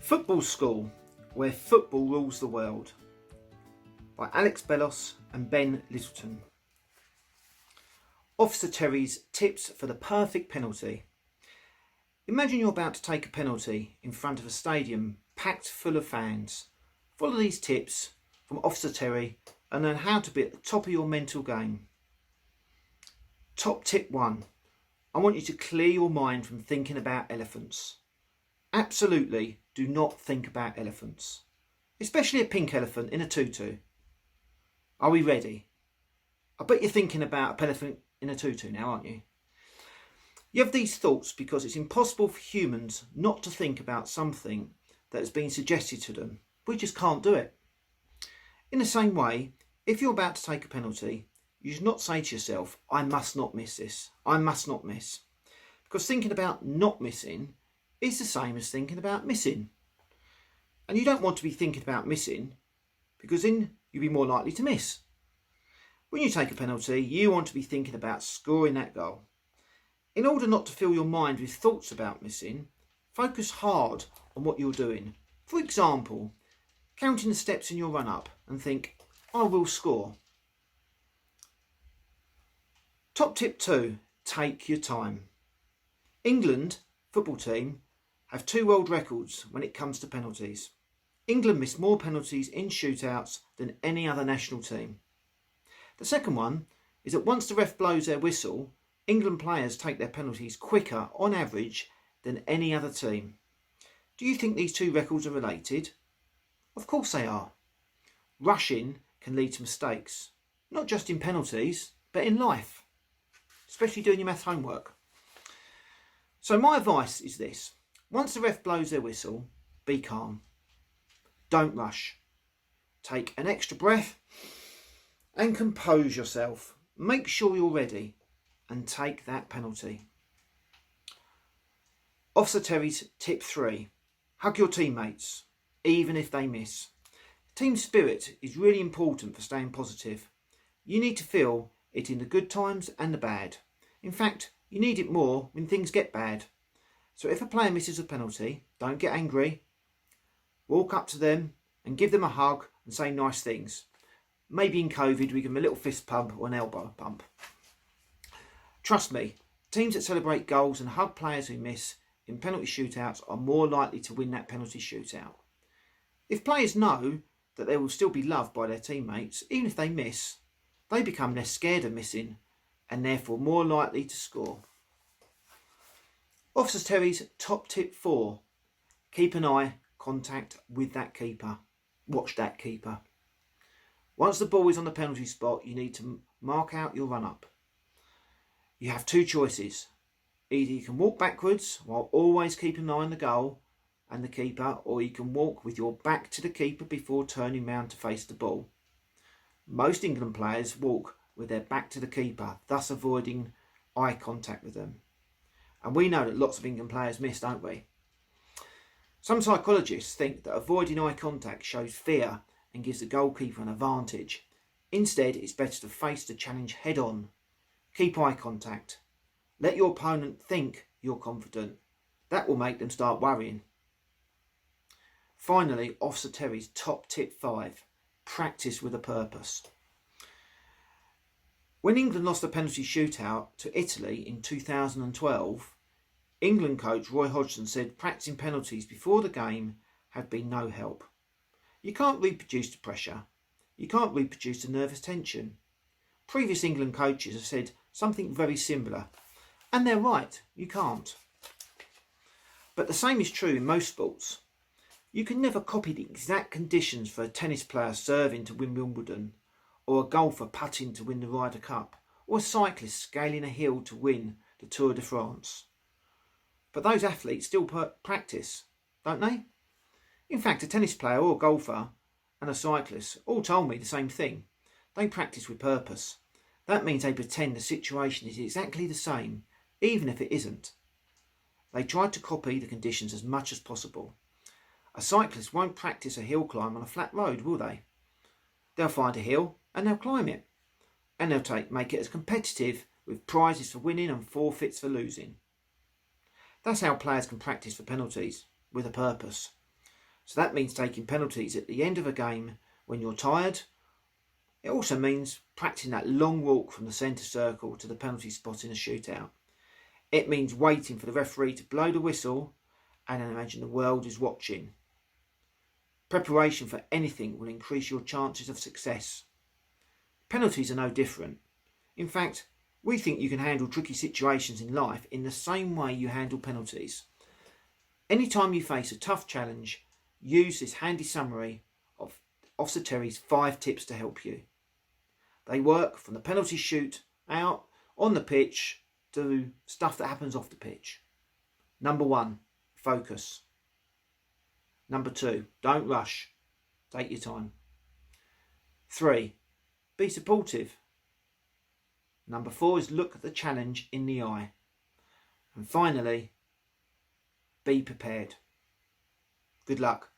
Football School, where football rules the world, by Alex Bellos and Ben Littleton. Officer Terry's tips for the perfect penalty. Imagine you're about to take a penalty in front of a stadium packed full of fans. Follow these tips from Officer Terry and learn how to be at the top of your mental game. Top tip 1. I want you to clear your mind from thinking about elephants. Absolutely do not think about elephants, especially a pink elephant in a tutu. Are we ready? I bet you're thinking about a elephant in a tutu now, aren't you? You have these thoughts because it's impossible for humans not to think about something that has been suggested to them. We just can't do it. In the same way, if you're about to take a penalty, you should not say to yourself, I must not miss this. I must not miss. Because thinking about not missing is the same as thinking about missing. And you don't want to be thinking about missing because then you'll be more likely to miss. When you take a penalty, you want to be thinking about scoring that goal. In order not to fill your mind with thoughts about missing, focus hard on what you're doing. For example, counting the steps in your run-up and think, I will score. Top tip 2, take your time. England football team have 2 world records when it comes to penalties. England missed more penalties in shootouts than any other national team. The second one is that once the ref blows their whistle, England players take their penalties quicker on average than any other team. Do you think these 2 records are related? Of course they are. Rushing can lead to mistakes, not just in penalties, but in life, especially doing your math homework. So my advice is this. Once the ref blows their whistle, be calm. Don't rush. Take an extra breath and compose yourself. Make sure you're ready and take that penalty. Officer Terry's tip 3. Hug your teammates, even if they miss. Team spirit is really important for staying positive. You need to feel it in the good times and the bad. In fact, you need it more when things get bad. So if a player misses a penalty, don't get angry. Walk up to them and give them a hug and say nice things. Maybe in COVID we give them a little fist pump or an elbow bump. Trust me, teams that celebrate goals and hug players who miss in penalty shootouts are more likely to win that penalty shootout. If players know that they will still be loved by their teammates, even if they miss, they become less scared of missing and therefore more likely to score. Officer Terry's top tip 4. Keep an eye contact with that keeper. Watch that keeper. Once the ball is on the penalty spot, you need to mark out your run-up. You have 2 choices. Either you can walk backwards while always keeping an eye on the goal and the keeper, or you can walk with your back to the keeper before turning round to face the ball. Most England players walk with their back to the keeper, thus avoiding eye contact with them. And we know that lots of England players miss, don't we? Some psychologists think that avoiding eye contact shows fear and gives the goalkeeper an advantage. Instead, it's better to face the challenge head on. Keep eye contact. Let your opponent think you're confident. That will make them start worrying. Finally, Officer Terry's top tip 5. Practice with a purpose. When England lost the penalty shootout to Italy in 2012, England coach Roy Hodgson said practicing penalties before the game had been no help. You can't reproduce the pressure. You can't reproduce the nervous tension. Previous England coaches have said something very similar, and they're right, you can't. But the same is true in most sports. You can never copy the exact conditions for a tennis player serving to win Wimbledon, or a golfer putting to win the Ryder Cup, or a cyclist scaling a hill to win the Tour de France. But those athletes still practice, don't they? In fact, a tennis player or a golfer and a cyclist all told me the same thing. They practice with purpose. That means they pretend the situation is exactly the same, even if it isn't. They try to copy the conditions as much as possible. A cyclist won't practice a hill climb on a flat road, will they? They'll find a hill and they'll climb it. And they'll make it as competitive with prizes for winning and forfeits for losing. That's how players can practice for penalties, with a purpose. So that means taking penalties at the end of a game when you're tired. It also means practicing that long walk from the centre circle to the penalty spot in a shootout. It means waiting for the referee to blow the whistle and then imagine the world is watching. Preparation for anything will increase your chances of success. Penalties are no different. In fact, we think you can handle tricky situations in life in the same way you handle penalties. Anytime you face a tough challenge, use this handy summary of Officer Terry's 5 tips to help you. They work from the penalty shoot out, on the pitch, to stuff that happens off the pitch. Number 1, focus. Number 2, don't rush. Take your time. 3, be supportive. Number 4 is look the challenge in the eye. And finally, be prepared. Good luck.